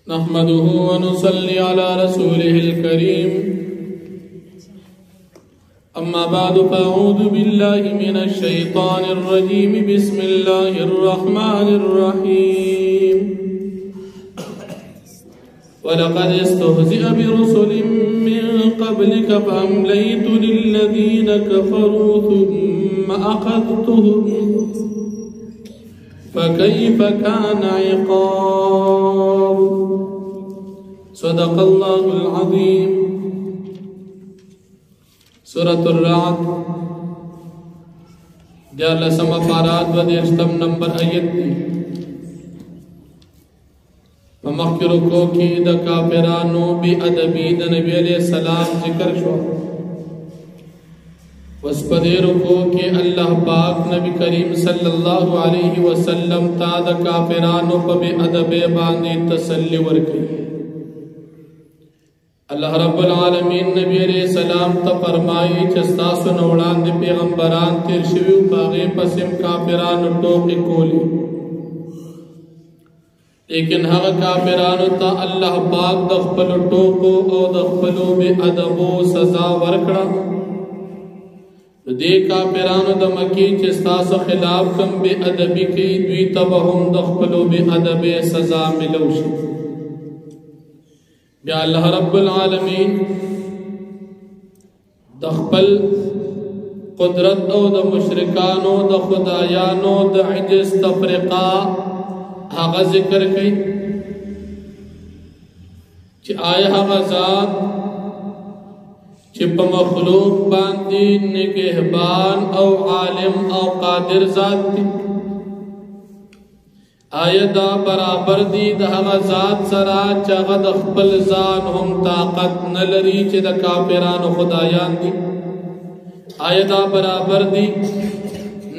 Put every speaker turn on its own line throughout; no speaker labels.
نحمده ونصلي على رسوله الكريم أما بعد فأعوذ بالله من الشيطان الرجيم بسم الله الرحمن الرحيم ولقد استهزئ برسل من قبلك فأمليت للذين كفروا ثم أخذتهم فكيف كان عقاب صدق الله العظيم سورة الرعد جالسم پارات و دیشتم نمبر آیت دی ممخکرو کو کی دا کافرانو بی ادبی دا نبی علیہ السلام ذکر شو وسپدیرو کو کہ اللہ پاک نبی کریم صلی اللہ علیہ وسلم تا دا کافرانو پا بی ادبی باندی تسلی ورکی اللہ رب العالمین نبی علیہ السلام تا فرمائی چستاسو نوڑان دی پیغمبران تیر شویو باغی پسم کافرانو ٹوکی کولی لیکن ہاں کافرانو تا اللہ پاک دخپلو ٹوکو او دخپلو بی ادبو سزا ورکڑا دے کافرانو دا مکی چستاسو خلاف کم بی ادبی کی دوی تبہم دخپلو بی ادبی سزا ملوشی بیا اللہ رب العالمین دخپل قدرت او دا مشرکانو دا خدایانو دا عجز تفرقا آغا ذکر کئی چی آئے آغا ذات چی پا مخلوق باندی نگہبان او عالم او قادر ذات دی آیا دا برابر دی دا ہما ذات سرا چاگا دا خپل زان ہم طاقت نلری چی دا کافران خدایان دی آیا دا برابر دی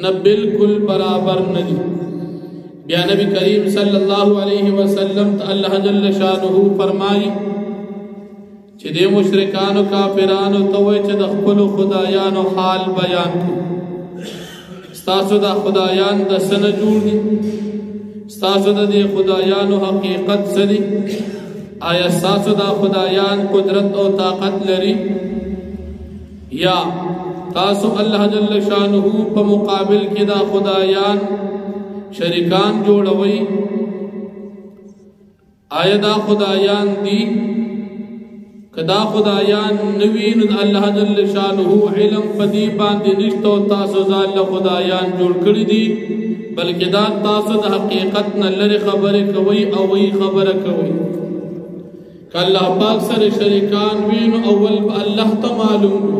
نہ بالکل برابر ندی بیا نبی کریم صلی اللہ علیہ وسلم تا اللہ جل شانہ فرمائی چی دے مشرکان و کافران توی چی دا خپل خدایان حال بیان کی ستاسو دا خدایان دا سن جوڑ دی ستاسو دا دی خدایان و حقیقت سدی آیا ستاسو دا خدایان قدرت و طاقت لری یا تاسو اللہ جل شانہ پا مقابل کی دا خدایان شریکان جوڑوئی آیا دا خدایان دی کدا خدایان نوین اللہ جل شانہ علم پدی باندی نشتو تاسو زال خدایان جوڑ کری دی بلکہ دا تاسو دا حقیقت نلر خبر کوئی اوئی خبر کوئی کہ اللہ پاک سر شریکان وین اول با اللہ تا معلوم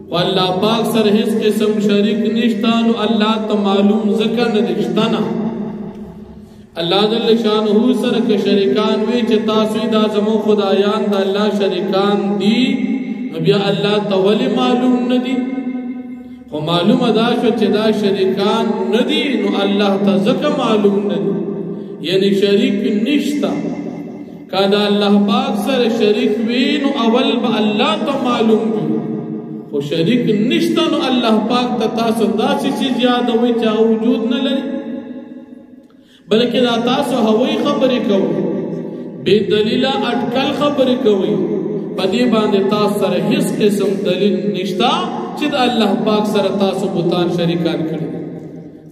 و اللہ پاک سر حس قسم شریک نشتانو اللہ تا معلوم ذکر ندشتنا اللہ جل شانہ سر کے شریکان وی چی تاسوی دا زمو خدایان دا اللہ شریکان دی نبی اللہ تا ولی معلوم ندی و معلوم ادا شو چی دا شریکان ندی نو اللہ تا ذکر معلوم ندی یعنی شریک نشتا کہ دا اللہ پاک سر شریک وی نو اول با اللہ تا معلوم وی و شریک نشتا نو اللہ پاک تا تاسو دا سی زیادہ وی چاہ وجود نہ لری بلکہ دا تاسو ہوئی خبری کوئی بے دلیلہ اٹکل خبری کوئی پدی باندے تاس سر حس قسم دلیل نشتا چید اللہ پاک سر تاسو بطان شریکان کردی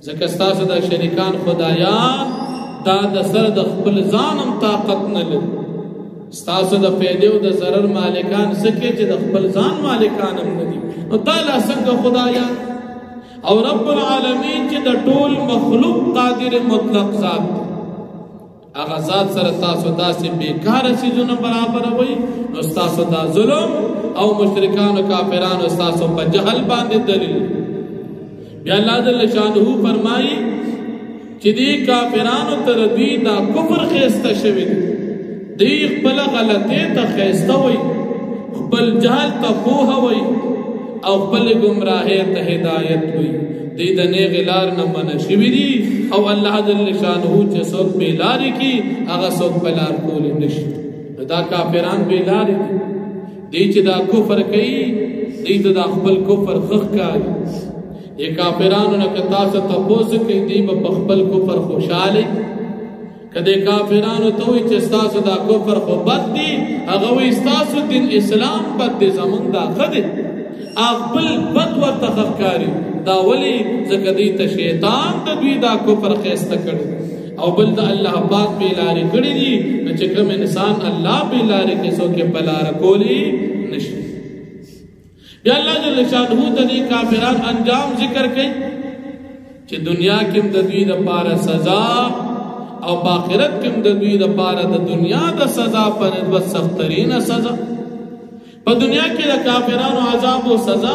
زکستاسو دا شریکان خدایان دا سر دا خپل زانم طاقت نلد ستاسو دا پیدیو دا ضرر مالکان سکے چید خپل زان مالکانم ندی نو تالا سنگ خدایان اور رب العالمین چی دا طول مخلوق قادر مطلق ذات اگا ذات سر تاسو دا سے بیکار سیزون برابر ہوئی نو ستاسو دا ظلم او مشرکان و کافران و ستاسو پا جہل باندے دلیل بیا اللہ جل شانہ فرمائی چی دی کافران و تردوی دا کفر خیستا شوید دی اقبل غلطی تا خیستا ہوئی اقبل جہل تا پوہ ہوئی او بل گمراہی تا ہدایت ہوئی دید نیغ لار نمان شوی دی او اللہ جل شانہو چے سوک بیلاری کی اگا سوک بلار کولی نشت دا کافران بیلاری کی دی چے دا کفر کئی دید دا خبل کفر خخ کائی یہ کافرانو نکتا سا تپوس کئی دی با بخبل کفر خوشالی کدی کافرانو ته وایي چې ستاسو دا کفر خو بد دی، هغه وایي ستاسو دین اسلام بد دی، زمونږ دا ښه دی. خپل بد ورته ښه ښکاري. دا ولې؟ ځکه دوی ته شیطان د دوی دا کفر ښایسته کړی او بل د الله پاک بې لارې کړي دي. نو چې کوم انسان الله بې لارې کې څوک یې په لاره کولی نشي. بیا الله جل شانه د دې کافران انجام ذکر کوي چې دنیا کې د دوی دپاره سزا او په آخرت کې د دوی دپاره د دنیا د سزا په نسبت سخترینه سزا. په دنیا کې د کافرانو عذاب او سزا،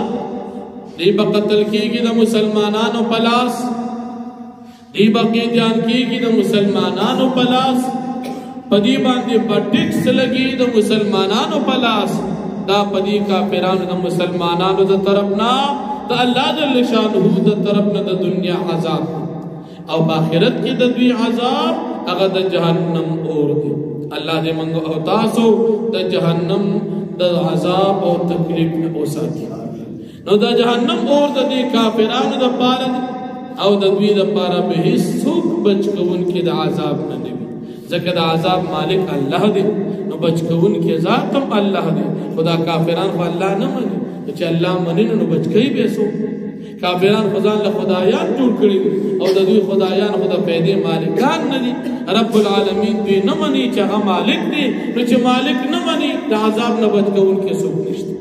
دی به قتل کېږي د مسلمانانو په لاس، دی به قیدیان کېږي د مسلمانانو په لاس، په دې باندې به ټیکس لګي د مسلمانانو په لاس. دا په دې کافرانو د مسلمانانو د طرف نه د الله جل شانه د طرف نه د دنیا عذاب، او په آخرت کې د دوی عذاب هغه د جهنم اور دی. الله دې موږ او تاسو د جهنم د عذاب او تکلیف نه وساتي. نو د جهنم اور د دې کافرانو د پاره او د دوی د پاره به هیڅوک بچ کوونکی د عذاب نه دی، ځکه د عذاب مالک الله دی. نو بچ کوونکی ذات هم الله دی. خدا کافران خو الله نه مني، چې الله مني نو بچ کوي به څوک. کافران خدان له خدایان جوړ کړي او د دوی خدایان خو د پیدې مالکان نه دي. رب العالمین دوی نه مني چې هغه مالک دی. نو چې مالک نه مني د عذاب نه بچ کوونکی څوک نشته.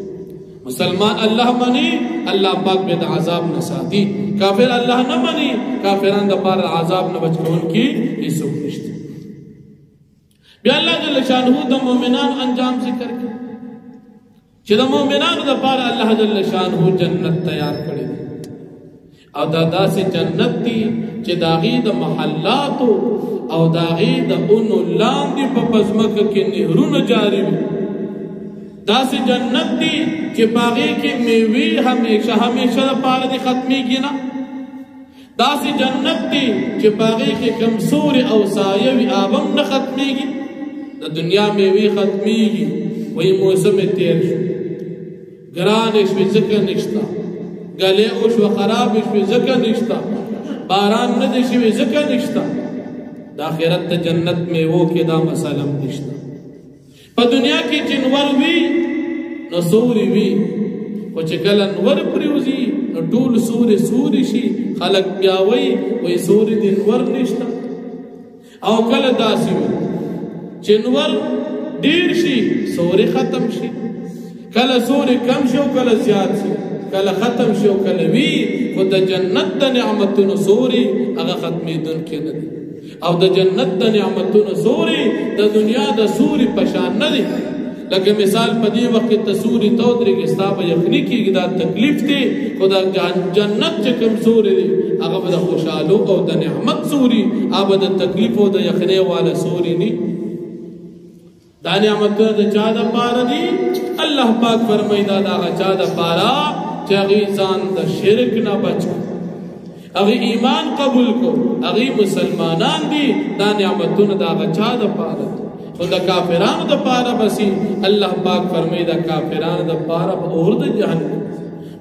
مسلمان الله مني، الله پاک به د عذاب نه ساتي. کافر الله نه مني، کافران د پاره عذاب نه بچ کوونکی هیڅوک نشته. بیا الله جل شانه د مؤمنانو انجام ذکر کړي چې د مؤمنانو د پاره الله جل شانه جنت تیار کړي او دا داسې جنت دی چې داغي د محلاتو او داغي د اونو لاندې په پزمکه کې نهرونه جاری وي. داسې جنت دی چې باغې کې میوې همیشه لپاره دي ختمېږي نه. داسې جنت دی چې باغې کې کمزوري او سایه وي هغه هم نه ختمېږي. د دنیا میوې ختمېږي، وایي موسم یې تېر شو، ګرانې شوې ځکه نشته، ګلې وشوه خرابې شوې ځکه نشته، باران نه دی شوی ځکه نشته. د آخرت د جنت میوو کې دا مسله نشته. په دنیا کې چې نور وي نو سوري وي، خو چې کله نور پرېوځي نو ټول سوري شي. خلک بیا وایي سوري د نور نشته. او کله داسې وي چې نور ډېر شي سوري ختم شي، کله سوري کم شي او کله زیات شي، کله ختم شي او کله وي. خو د جنت د نعمتونو سوري هغه ختمېدونکي نه دي، او د جنت د نعمتونو سوري د دنیا د سوري په شان نه دي. لکه مثال په دې وخت کې ته سوري ته ودرېږې ستا به یخني کېږي، دا تکلیف دی. خو د جنت چې کوم سوري دی هغه به د خوشحالو او د نعمت سوري، هغه به د تکلیف او د یخنۍ والا سوري ني. دا نعمتونه د چا دپاره دي؟ الله پاک فرمایي دا د هغه چا دپاره چې هغې ځان د شرک نه بچ کړ، هغې ایمان قبول کړ، هغې مسلمانان دي. دا نعمتونه د هغه چا دپاره دي. خو د کافرانو دپاره بسي الله پاک فرمایي د کافرانو دپاره به اور د جهنم،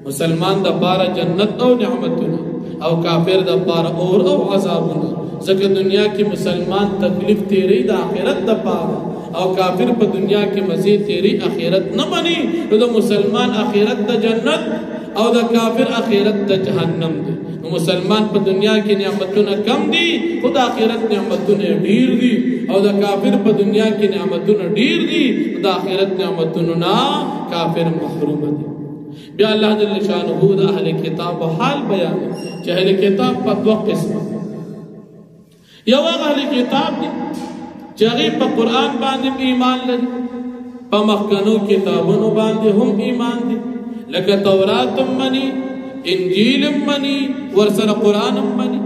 مسلمان دپاره جنت او نعمتونه، او کافر دپاره اور او عذابونه. ځکه دنیا کې مسلمان تکلیف تیری د آخرت دپاره، او کافر په دنیا کې مزه تیری آخرت نه مني. نو د مسلمان آخرت د جنت او د کافر آخرت د جهنم دی. نو مسلمان په دنیا کې نعمتونه کم دي، خو د آخرت نعمتونه ډیر دي. او د کافر په دنیا کې نعمتونه ډیر دي، د آخرت نعمتونو نه کافر محروم دي. بیا الله جل شانه د اهل کتاب حال بیان چې اهل کتاب په دوه قسمه. یو هغه اهل کتاب دي چې هغه په قرآن باندې ایمان لري، په مخکنو کتابونو باندې هم ایمان دي، لکه تورات هم مني، انجیل هم مني، ورسره قرآن هم مني.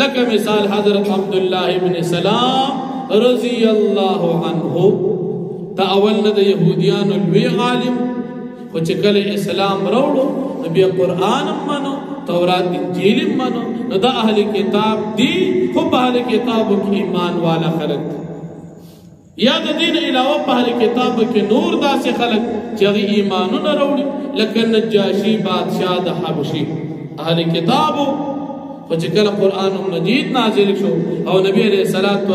لکه مثال حضرت عبدالله ابن سلام رضی الله عنه، تا اول نه د یهودیانو لوی عالم، خو چې کله اسلام راوړو نو بیا قرآن هم منو، تورات انجیل هم منو. نو دا اهل کتاب دي، خو په اهل کتابو کې ایمان والا خلک دي. یا د دین علاوه په اهل کتاب کې نور داسې خلک چې هغه ایمانونه راوړي، لکه نجاشي بادشاه د حبشي اهل کتابو، خو چې کله قرآن مجید نازل شو او نبی علیہ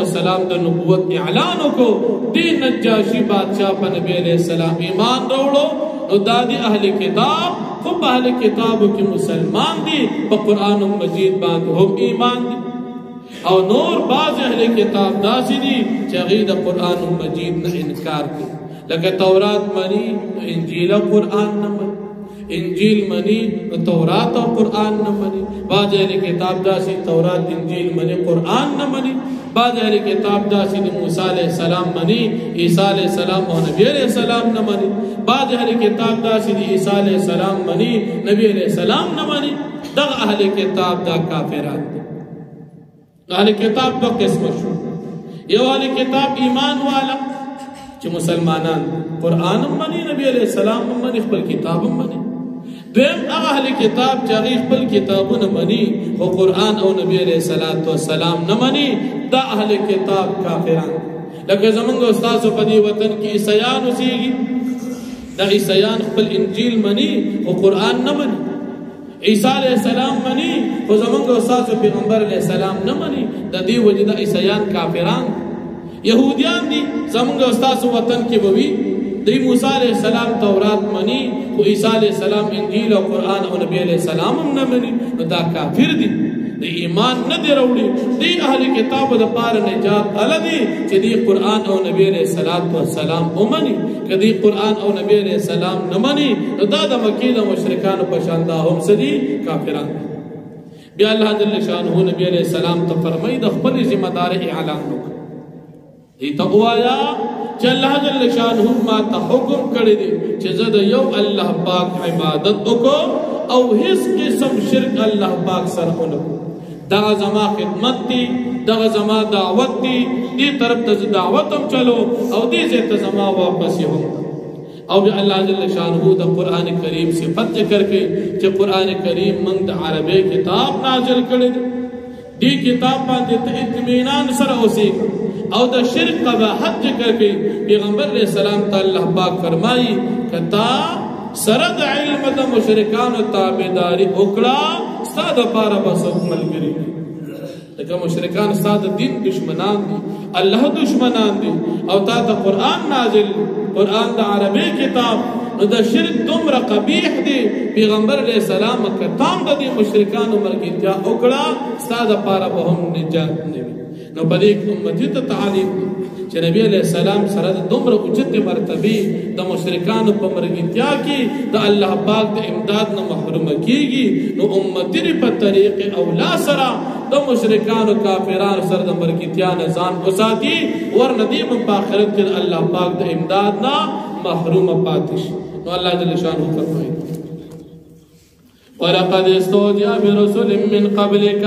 السلام د نبوت اعلان وکړو دې نجاشي بادشاہ په نبی علیہ السلام ایمان راوړو نو دا دي اهل کتاب خو په اهل کتابو کې مسلمان دي په قرآن مجید باندې هم ایمان دي او نور بعض اهل کتاب داسې دي چې هغوی د قرآن مجید نه انکار کوي لکه تورات مني انجیل او قرآن نه مني انجیل منی تورات او قرآن نه منی بعض اهل کتاب داسې تورات انجیل منی قرآن نه منی بعض اهل کتاب داسې موسی علیہ السلام منی عیسی علیہ السلام او نبی علیہ السلام نه منی بعض اهل کتاب داسې عیسی علیہ السلام منی نبی علیہ السلام نه منی دغه اهل کتاب دا کافران دي اهل کتاب دو قسم شو یو اهل کتاب ایمان والا چې مسلمانان قرآن منی نبی علیہ السلام منی خپل کتاب منی دویم هغه اهل کتاب چې هغوی خپل کتابونه مني خو قرآن او نبی علیہ السلام نه مني دا اهل کتاب کافران لکه زمونږ استادو په دې وطن کې عیسیان اوسېږي دا عیسیان خپل انجیل مني خو قرآن نه مني عیسی علیہ السلام مني خو زمونږ استادو پیغمبر علیہ السلام نه مني د دې وجې دا عیسیان کافران یهودیان دي زمونږ استادو وطن کې به وي دی موسی علیہ السلام تورات منی خو عیسی علیہ السلام انجیل او قرآن او نبی علیہ السلام هم نه مني نو دا کافر دي دی ایمان نه دی راوړي دی اهل کتاب د پاره نجات ال دي چې دی قرآن او نبی علیہ السلام ومني کدی قرآن او نبی علیہ السلام نه مني نو دا د مکی د مشرکانو په شان دا هم سدي کافران بیا الله جل شانه نبی علیہ السلام ته فرمایي د خپل ذمہ دار اعلان وکړه دی تقوایا چې الله جل شانه ما ته حکم کړی دی چې زه د یو الله پاک عبادت وکړم او هیڅ قسم شرک الله پاک سره ونه کړم دا زما خدمت دی دا زما دعوت دی دې طرف ته دعوت هم چلو او دې ځای ته زما واپس یې هم او بیا الله جل شانه د قرآن کریم صفت ذکر کړي چې قرآن کریم موږ د عربی کتاب نازل کړی دی دې کتاب باندې ته اطمینان سره اوسېږي او د شرک قباحت ذکر کړي پیغمبر علیہ السلام ته الله پاک فرمایي کتا سره د علم د مشرکانو تابعداري وکړه ستا دپاره به څوک ملګري وي لکه مشرکان ستا د دین دشمنان دي الله دشمنان دي او تا ته قرآن نازل قرآن د عربي کتاب نو د شرک دومره قبیح دی پیغمبر علیہ السلام کتام د دې مشرکانو ملګرتیا وکړه ستا دپاره به هم نجات نه وي نو په دې امتی ته تعلیم چې نبی علیہ السلام سره د دومره اوچت مرتبه د مشرکانو په مرګتیا کې د الله پاک د امداد نه محروم کیږي نو امتی په طریق اولا سره د مشرکانو کافرانو سره د مرګتیا نه ځان وساتي ورنه په آخرت کې الله پاک د امداد نه محروم پاتې شي نو الله جل شانه فرمایي ولقد استهزئ برسل من قبلك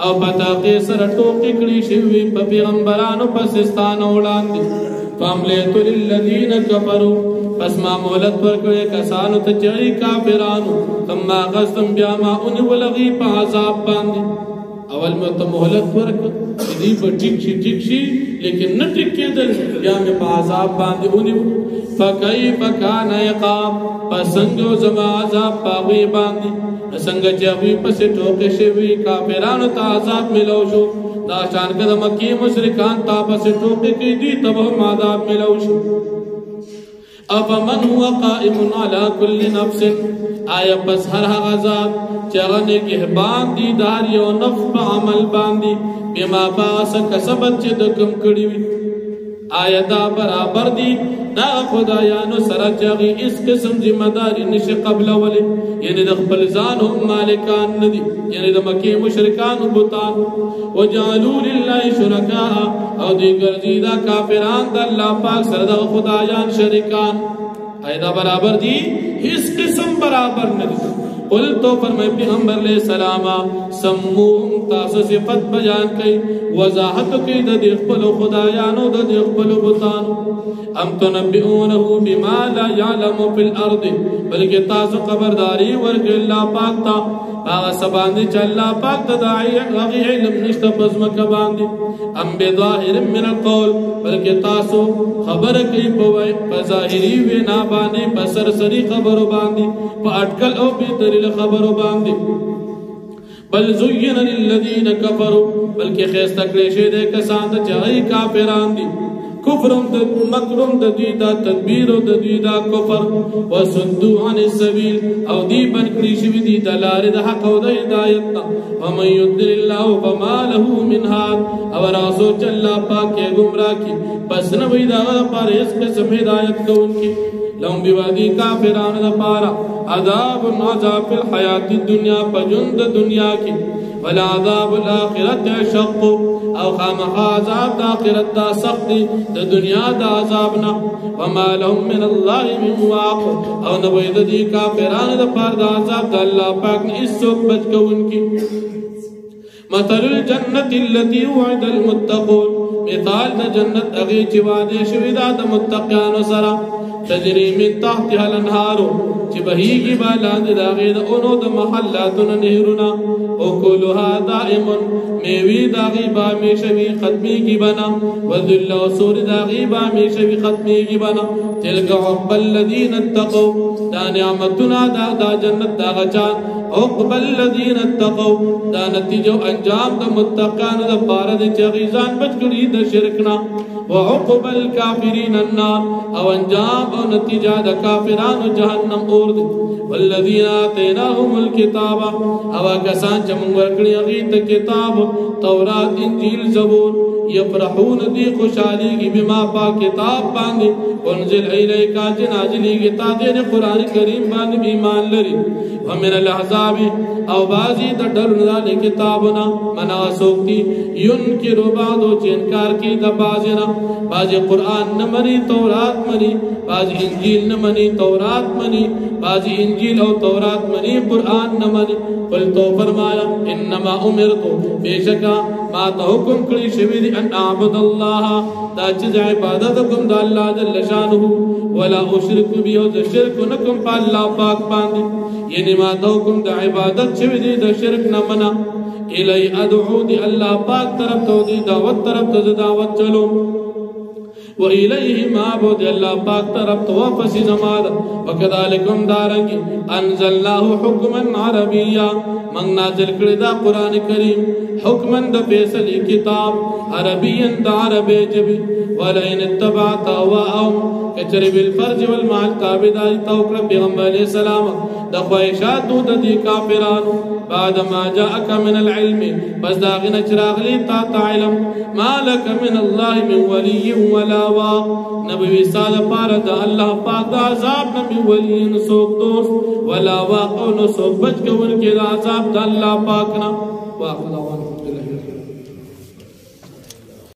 او پتاقی سر ٹوکی کڑی شوی پا پیغمبرانو پسستانو وړاندې فاملیتو للذین کفروا پس ما مهلت ورکړې کسانو ته چې کافرانو ثم اخذتم بیا ما ونولغي په عذاب باندې اول مې ته مهلت ورکړ چې دې په ټیک شي لیکن نه ټیک کېدل بیا مې په عذاب باندې ونیو فکیف کان عقاب پس څنګه زما عذاب پاوی باندې څنګه چې هغوی پسې ټوکې شوي کافرانو ته عذاب ملو شو دا شان که د مکې مشرکان تا پسې ټوکې کوي دوی ته به هم عذاب ملو شو افمن هو قائم على كل نفس آیا پس هر هغه ذات چې هغه نگهبان دي د هر یو نفس په عمل باندې بما باس کسبت چې د کوم کړي وي آیا دا برابر دي دا خدایانو سره چې هغوی هېڅ قسم ذمه داري نشي قبلولی یعنې د خپل ځان هم مالکان نه دي یعنې د مکې مشرکانو بتان وجعلوا لله شرکاء او دوی ګرځي دا کافران د الله پاک سره دغه خدایان شریکان آیا دا برابر دي هېڅ قسم برابر نه دي قل تو فرمائے پیغمبر علیہ السلام سموهم تاسو صفت بیان کئی وضاحت کئی دا دی خپل خدایانو دا دی خپل بتانو ام تنبئونه بما لا يعلم في الارض بلکہ تاسو خبرداری ورک اللہ پاک تا باغ سباندی چا اللہ پاک تا داعی غی علم نشتا پزمک باندی ام بظاہر من القول بلکہ تاسو خبر کئی پا ظاہری وینا باندی پا سرسری خبرو باندی پا اٹکل او بی دلیل خبرو باندی بل زین للذین کفروا بلکہ خیسته کړی شوی دی کسان ته چې هغوی کافران دي کفرم د مکرم د دوی دا تدبیر او د دوی دا کفر وصدوا عن السبیل او دی بند کړي شوي دي د لارې د حق او د هدایت نه ومن یضلل الله فما له من هاد او راسو چې الله پاک یې ګمراه کړي پس نه وي د هغه لپاره هېڅ قسم هدایت کوونکي لهم بوادي کافرانو دپاره عذاب فی الحیات الدنیا په ژوند د دنیا کې والعذاب الاخرت اشق او خامخا عذاب د آخرت دا سخت دی د دنیا د عذابنا وما لهم من الله من واق او نه وي د دې کافرانو دپاره د عذاب د الله پاک نه هېڅوک بچ کوونکي مثل الجنة التي وعد المتقون مثال د جنت هغې چې وعده شوې ده د متقیانو سره تجري من تحتها الانهار چې بهیږي به لاندې د هغې د اونو د محلاتو نه نهرونه اکلها دائم میوې د هغې به همیشه وي ختمېږي به نه وذل او سوري د هغې به همیشه وي ختمېږي به نه تلک عقبى الذین اتقوا دا نعمتونه دا جنت د هغه چا عقبى الذین اتقوا دا نتیجه انجام د متقانو دپاره دی چې هغې ځان بچ کړي د شرک نه وعقبى الكافرین النار او انجام او نتیجه د کافرانو جهنم اور دی والذین آتیناهم الکتاب او کسان چې موږ ورکړي هغې ته کتاب تورات انجیل زبور یفرحون دی خوشحالیږي بما پا کتاب باندې انزل الیک چې نازلېږي تا دې قرآن کریم باندې ایمان لري ومن الاحزاب او بعضی د ډلو نه د کتابونه منا څوک دي ینکرو بعضو چې انکار کوي د بعضې نه بعضې قرآن نه مني تورات مني بعضې انجیل نه مني تورات مني بعضې انجیل او تورات مني قرآن نه مني قل تو فرمایا انما امرتو بېشکه ما ته حکم کړی شوي دي ان اعبد الله دا چې عبادت کوم د الله جل شانه ولا اشرک به او د شرک نه کوم په الله پاک باندې یعنی ما ته حکم د عبادت شوي دي د شرک نه منه الی ادعو دی الله پاک طرف ته دی دعوت طرف ته دعوت چلو و الیه معبود الله پاک طرف ته واپس زماده وکذالکم دارنګ انزلناه حکما عربیا من نازل کړی دا قران کریم حکما د فیصله کتاب عربیا د عربی جبی ولئن اتبعت اهواهم کچری بالفرج والمال تابعداري توکړه پیغمبر علیہ السلام د خواهشاتو د دې کافرانو بعد ما جاءك من العلم بس داغنه چراغلی تا علم مالک من الله من ولی ولا واق نبی سال پاره د الله پاک د عذاب نبی ولی نسوک دوست ولا واق نو سوک بچ کون کې د عذاب د الله پاک نه واخلوان